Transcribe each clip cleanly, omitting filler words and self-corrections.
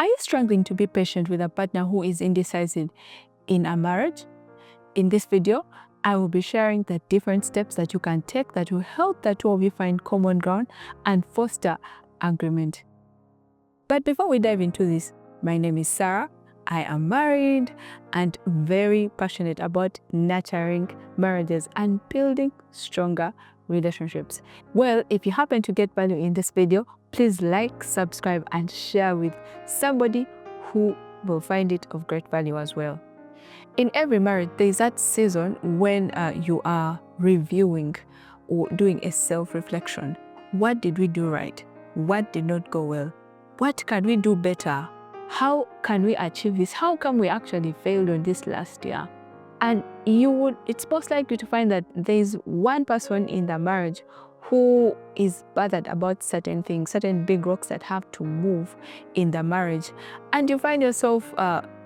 Are you struggling to be patient with a partner who is indecisive in a marriage? In this video, I will be sharing the different steps that you can take that will help the two of you find common ground and foster agreement. But before we dive into this, my name is Sarah. I am married and very passionate about nurturing marriages and building stronger relationships. Well, if you happen to get value in this video, please like, subscribe, and share with somebody who will find it of great value as well. In every marriage, there is that season when you are reviewing or doing a self-reflection. What did we do right? What did not go well? What can we do better? How can we achieve this? How come we actually failed on this last year? And it's most likely to find that there's one person in the marriage who is bothered about certain things, certain big rocks that have to move in the marriage. And you find yourself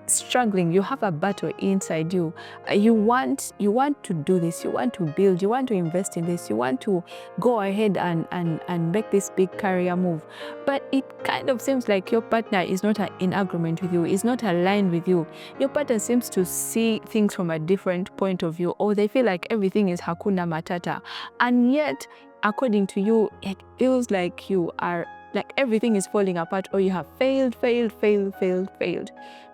struggling. You have a battle inside you. You want to do this. You want to build. You want to invest in this. You want to go ahead and make this big career move. But it kind of seems like your partner is not in agreement with you, is not aligned with you. Your partner seems to see things from a different point of view, or they feel like everything is Hakuna Matata. And yet, according to you, it feels like you are like everything is falling apart, or you have failed.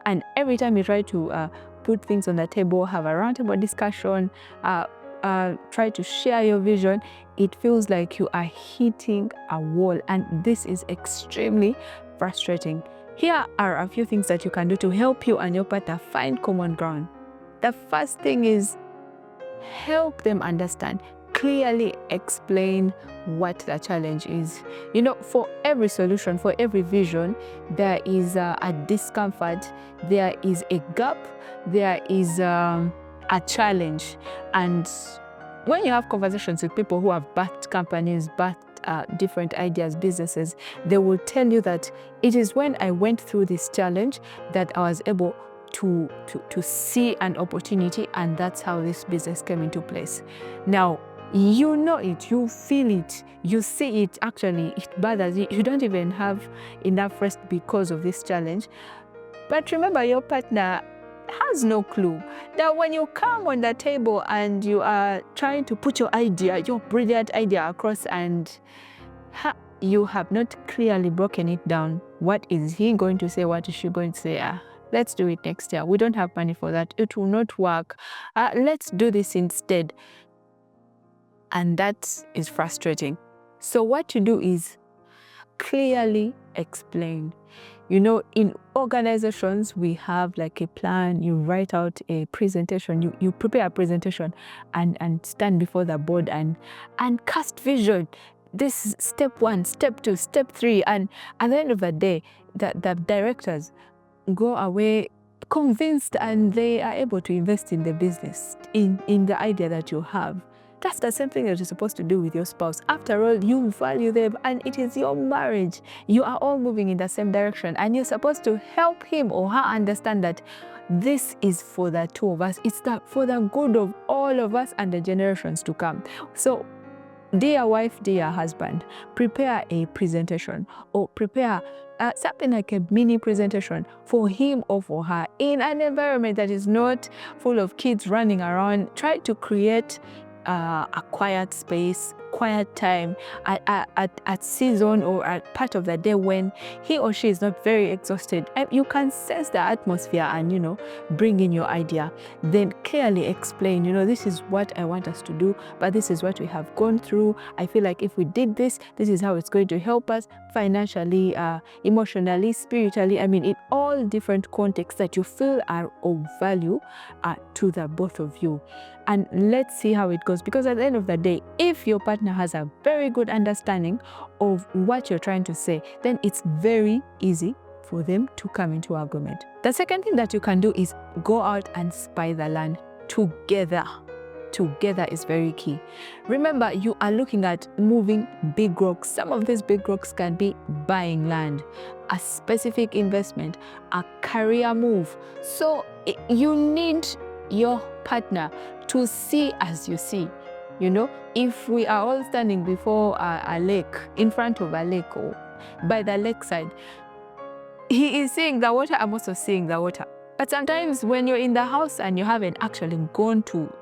And every time you try to put things on the table, have a roundtable discussion, try to share your vision, it feels like you are hitting a wall, and this is extremely frustrating. Here are a few things that you can do to help you and your partner find common ground. The first thing is help them understand. Clearly explain what the challenge is. You know, for every solution, for every vision, there is a discomfort, there is a gap, there is a challenge. And when you have conversations with people who have birthed companies, birthed different ideas, businesses, they will tell you that it is when I went through this challenge that I was able to see an opportunity, and that's how this business came into place. Now, you know it, you feel it, you see it, actually, it bothers you. You don't even have enough rest because of this challenge. But remember, your partner has no clue that when you come on the table and you are trying to put your idea, your brilliant idea across, and you have not clearly broken it down, what is he going to say? What is she going to say? Let's do it next year. We don't have money for that. It will not work. Let's do this instead. And that is frustrating. So what you do is clearly explain. You know, in organizations, we have like a plan. You write out a presentation. You prepare a presentation and stand before the board and cast vision. This is step 1, step 2, step 3. And at the end of the day, the directors go away convinced, and they are able to invest in the business, in the idea that you have. That's the same thing that you're supposed to do with your spouse. After all, you value them, and it is your marriage. You are all moving in the same direction, and you're supposed to help him or her understand that this is for the two of us. It's for the good of all of us and the generations to come. So, dear wife, dear husband, prepare a presentation, or prepare something like a mini presentation for him or for her in an environment that is not full of kids running around. Try to create a quiet space, quiet time at season or at part of the day when he or she is not very exhausted. And you can sense the atmosphere and, you know, bring in your idea. Then clearly explain, you know, this is what I want us to do, but this is what we have gone through. I feel like if we did this, this is how it's going to help us financially, emotionally, spiritually. I mean, in all different contexts that you feel are of value to the both of you. And let's see how it goes, because at the end of the day, if your partner has a very good understanding of what you're trying to say, then it's very easy for them to come into agreement. The second thing that you can do is go out and spy the land together. Together is very key. Remember, you are looking at moving big rocks. Some of these big rocks can be buying land, a specific investment, a career move. So you need your partner to see as you see. You know, if we are all standing before a lake, in front of a lake or by the lakeside, he is seeing the water, I'm also seeing the water. But sometimes when you're in the house and you haven't actually gone to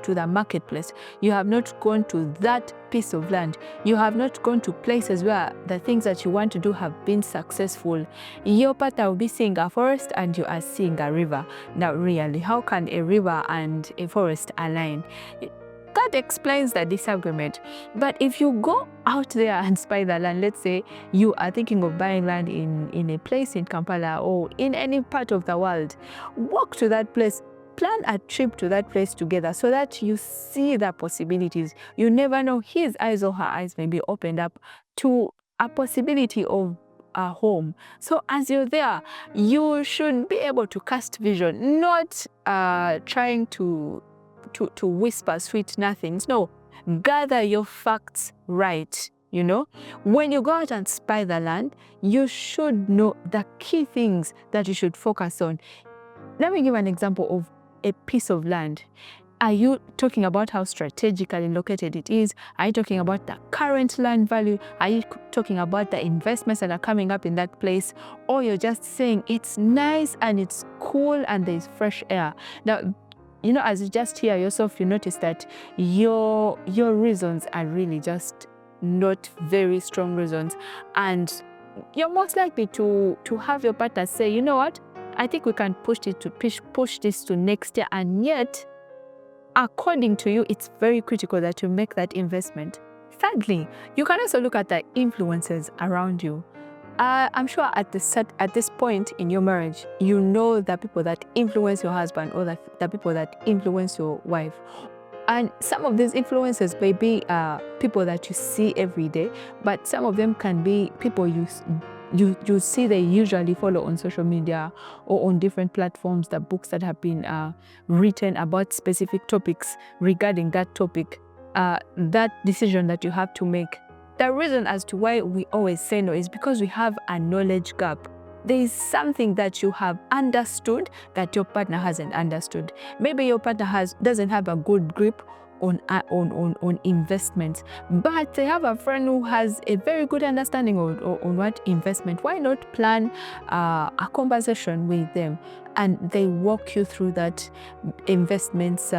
the marketplace, you have not gone to that piece of land, you have not gone to places where the things that you want to do have been successful, your partner will be seeing a forest and you are seeing a river. Now really, how can a river and a forest align? That explains the disagreement. But if you go out there and spy the land, let's say you are thinking of buying land in a place in Kampala or in any part of the world, walk to that place, plan a trip to that place together so that you see the possibilities. You never know, his eyes or her eyes may be opened up to a possibility of a home. So as you're there, you should be able to cast vision, not trying to whisper sweet nothings. No, gather your facts right. You know, when you go out and spy the land, you should know the key things that you should focus on. Let me give an example of a piece of land. Are you talking about how strategically located it is? Are you talking about the current land value? Are you talking about the investments that are coming up in that place? Or you're just saying it's nice and it's cool and there's fresh air? Now, you know, as you just hear yourself, you notice that your reasons are really just not very strong reasons. And you're most likely to have your partner say, you know what, I think we can push this to next year. And yet, according to you, it's very critical that you make that investment. Thirdly, you can also look at the influences around you. I'm sure at this point in your marriage, you know the people that influence your husband or the people that influence your wife. And some of these influences may be people that you see every day, but some of them can be people you see they usually follow on social media or on different platforms, the books that have been written about specific topics regarding that topic, that decision that you have to make. The reason as to why we always say no is because we have a knowledge gap. There is something that you have understood that your partner hasn't understood. Maybe your partner doesn't have a good grip on investments, but they have a friend who has a very good understanding on what investment. Why not plan a conversation with them and they walk you through that investments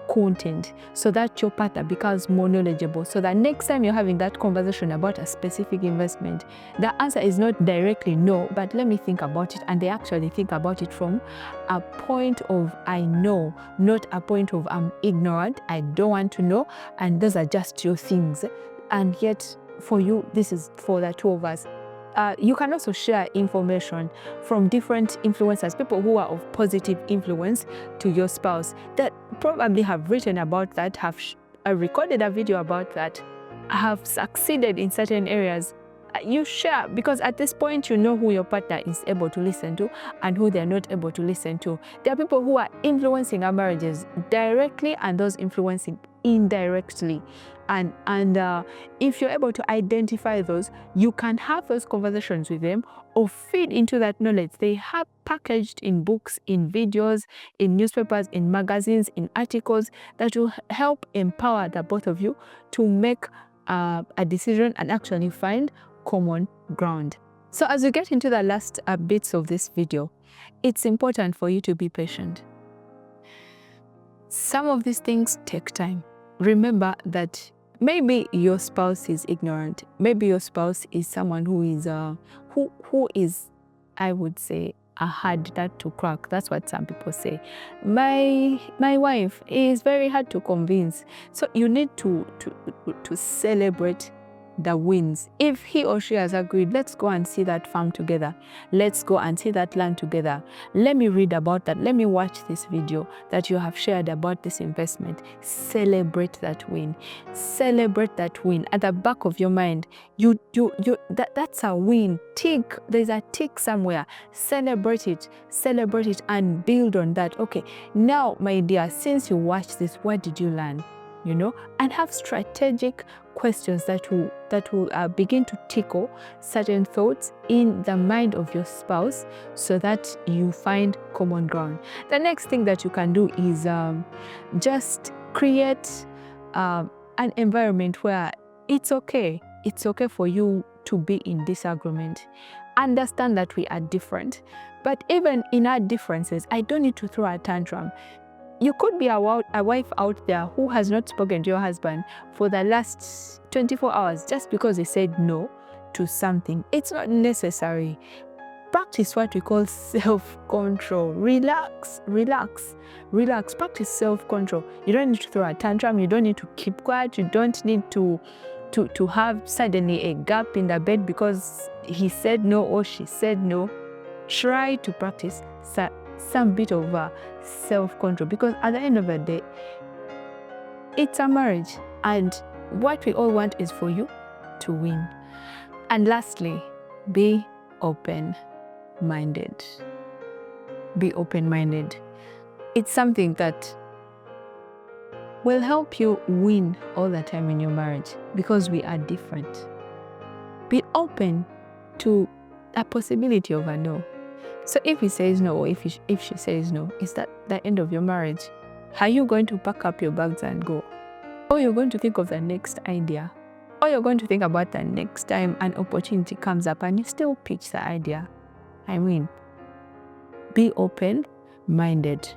content so that your partner becomes more knowledgeable, so that next time you're having that conversation about a specific investment, the answer is not directly no, but let me think about it, and they actually think about it from a point of I know, not a point of I'm ignorant, I don't want to know, and those are just your things. And yet for you, this is for the two of us. You can also share information from different influencers, people who are of positive influence to your spouse, that probably have written about that, have recorded a video about that, have succeeded in certain areas. You share, because at this point you know who your partner is able to listen to and who they're not able to listen to. There are people who are influencing our marriages directly and those influencing indirectly. And if you're able to identify those, you can have those conversations with them or feed into that knowledge they have packaged in books, in videos, in newspapers, in magazines, in articles that will help empower the both of you to make a decision and actually find common ground. So as we get into the last bits of this video, it's important for you to be patient. Some of these things take time. Remember that maybe your spouse is ignorant. Maybe your spouse is someone who is, I would say, a hard nut to crack. That's what some people say. My wife is very hard to convince. So you need to celebrate the wins. If he or she has agreed, let's go and see that farm together. Let's go and see that land together. Let me read about that. Let me watch this video that you have shared about this investment. Celebrate that win. Celebrate that win. At the back of your mind, that's a win. Tick. There's a tick somewhere. Celebrate it. Celebrate it and build on that. Okay, now, my dear, since you watched this, what did you learn? You know, and have strategic questions that will begin to tickle certain thoughts in the mind of your spouse so that you find common ground. The next thing that you can do is just create an environment where it's okay for you to be in disagreement. understand that we are different. But even in our differences, I don't need to throw a tantrum. You could be a wife out there who has not spoken to your husband for the last 24 hours just because he said no to something. It's not necessary. Practice what we call self-control. Relax. Practice self-control. You don't need to throw a tantrum. You don't need to keep quiet. You don't need to have suddenly a gap in the bed because he said no or she said no. Try to practice some bit of self-control, because at the end of the day, it's a marriage, and what we all want is for you to win. And lastly, be open-minded. Be open-minded. It's something that will help you win all the time in your marriage, because we are different. Be open to a possibility of a no. So if he says no, or if she says no, is that the end of your marriage? Are you going to pack up your bags and go? Or you're going to think of the next idea? Or you're going to think about the next time an opportunity comes up and you still pitch the idea? I mean, be open-minded.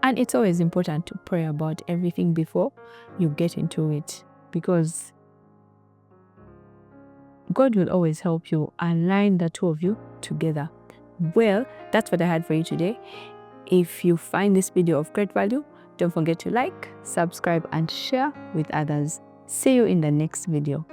And it's always important to pray about everything before you get into it, because God will always help you align the two of you together. Well, that's what I had for you today. If you find this video of great value, don't forget to like, subscribe, and share with others. See you in the next video.